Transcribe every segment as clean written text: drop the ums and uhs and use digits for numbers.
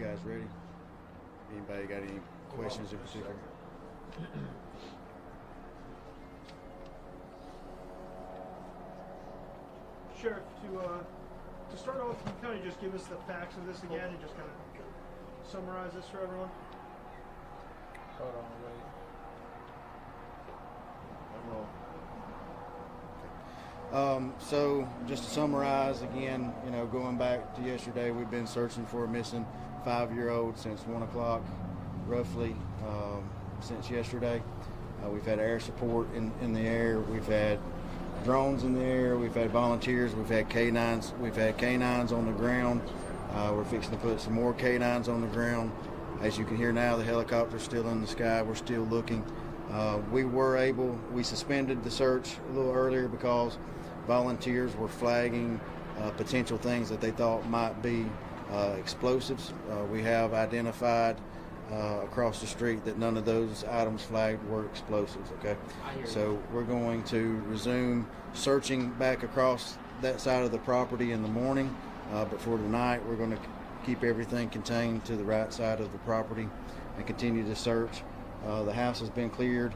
guys ready? Anybody got any questions in particular? Sheriff, to start off, can you kind of just give us the facts of this again and just kind of summarize this for everyone? Hold on, wait. So just to summarize again, going back to yesterday, we've been searching for a missing 5-year-old since 1 o'clock, roughly, since yesterday. We've had air support in the air. We've had drones in the air. We've had volunteers. We've had canines. We've had canines on the ground. We're fixing to put some more canines on the ground. As you can hear now, the helicopter's still in the sky. We're still looking. We suspended the search a little earlier because volunteers were flagging potential things that they thought might be explosives. We have identified across the street that none of those items flagged were explosives, okay? So we're going to resume searching back across that side of the property in the morning, but for tonight we're going to keep everything contained to the right side of the property and continue to search. The house has been cleared.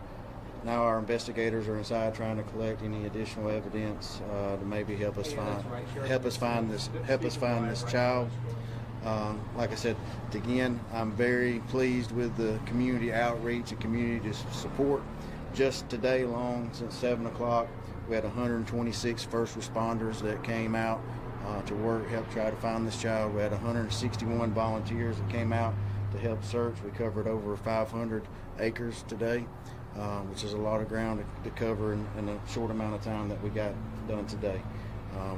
Now our investigators are inside trying to collect any additional evidence to maybe help us find this child. Like I said, again, I'm very pleased with the community outreach and community support. Just today alone, since 7 o'clock, we had 126 first responders that came out to work, help try to find this child. We had 161 volunteers that came out to help search. We covered over 500 acres today, which is a lot of ground to cover in a short amount of time that we got done today.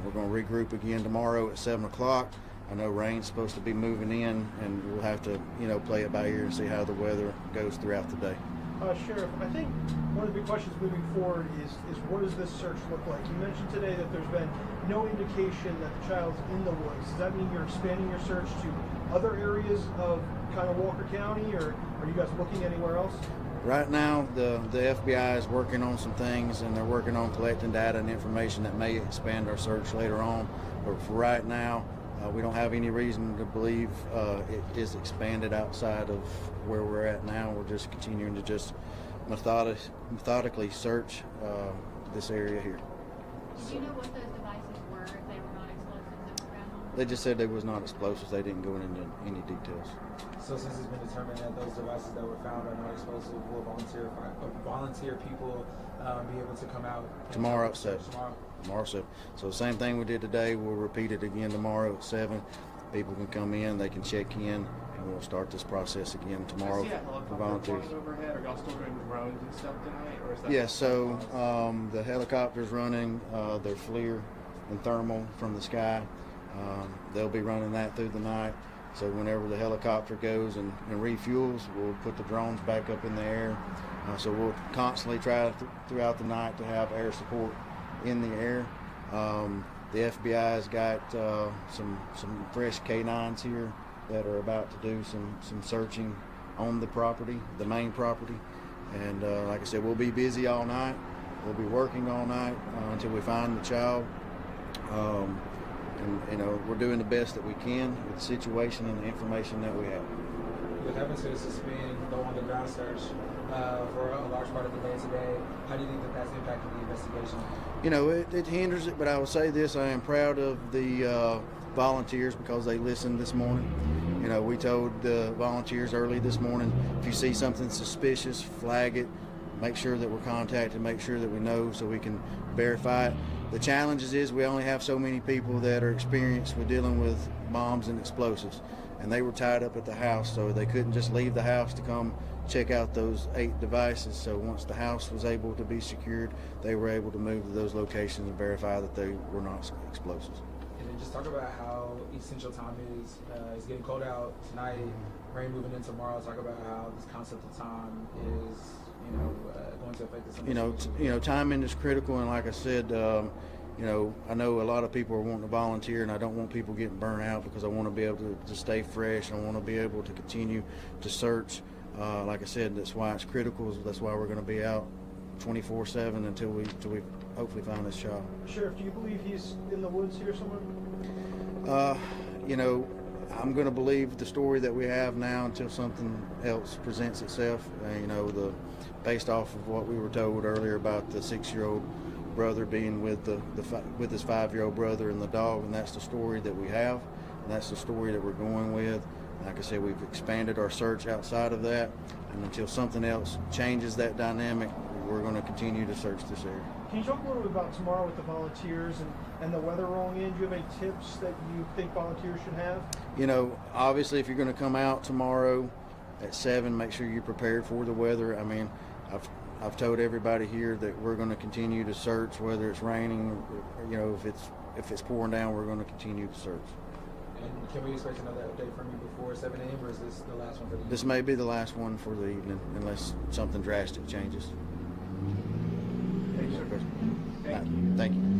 We're going to regroup again tomorrow at 7 o'clock. I know rain's supposed to be moving in, and we'll have to, play it by ear and see how the weather goes throughout the day. Sheriff, I think one of the big questions moving forward is what does this search look like? You mentioned today that there's been no indication that the child's in the woods. Does that mean you're expanding your search to other areas of kind of Walker County, or are you guys looking anywhere else? Right now, the FBI is working on some things, and they're working on collecting data and information that may expand our search later on. But for right now, we don't have any reason to believe it is expanded outside of where we're at now. We're just continuing to just methodically search this area here. Do you know what those devices were, if they were not explosives that were found on? They just said they was not explosives. They didn't go into any details. So since it's been determined that those devices that were found are not explosive, will volunteer people be able to come out? Tomorrow at 7. Tomorrow at 7. So the same thing we did today, we'll repeat it again tomorrow at 7. People can come in, they can check in, and we'll start this process again tomorrow for volunteers. Overhead? Are y'all still doing drones and stuff tonight? Or is that Yes, so the helicopter's running their FLIR and thermal from the sky. They'll be running that through the night. So whenever the helicopter goes and refuels, we'll put the drones back up in the air. So we'll constantly try throughout the night to have air support in the air. The FBI's got some fresh canines here that are about to do some searching on the property, the main property. And like I said, we'll be busy all night. We'll be working all night until we find the child. And we're doing the best that we can with the situation and the information that we have. With having to suspend the on-the-ground search for a large part of the day today, how do you think that's impacted the investigation? It hinders it, but I will say this: I am proud of the volunteers because they listened this morning. We told the volunteers early this morning, if you see something suspicious, flag it. Make sure that we're contacted, make sure that we know so we can verify it. The challenge is we only have so many people that are experienced with dealing with bombs and explosives, and they were tied up at the house, so they couldn't just leave the house to come check out those 8 devices. So once the house was able to be secured, they were able to move to those locations and verify that they were not explosives. And then just talk about how essential time is. It's getting cold out tonight, rain moving in tomorrow. Talk about how this concept of time is going to affect us. Timing is critical, and like I said, I know a lot of people are wanting to volunteer, and I don't want people getting burnt out because I want to be able to stay fresh. I want to be able to continue to search. Like I said, that's why it's critical. That's why we're going to be out 24/7 until we hopefully find this child. Sheriff, do you believe he's in the woods here somewhere? I'm going to believe the story that we have now until something else presents itself. Based off of what we were told earlier about the 6-year-old brother being with with his 5-year-old brother and the dog, and that's the story that we have, and that's the story that we're going with. Like I said, we've expanded our search outside of that, and until something else changes that dynamic, we're going to continue to search this area. Can you talk a little bit about tomorrow with the volunteers and the weather rolling in? Do you have any tips that you think volunteers should have? Obviously, if you're going to come out tomorrow at 7, make sure you're prepared for the weather. I mean, I've told everybody here that we're going to continue to search, whether it's raining, if it's pouring down, we're going to continue to search. And can we expect another update from you before 7 a.m. or is this the last one for the evening? This may be the last one for the evening, unless something drastic changes. Thank you. Thank you.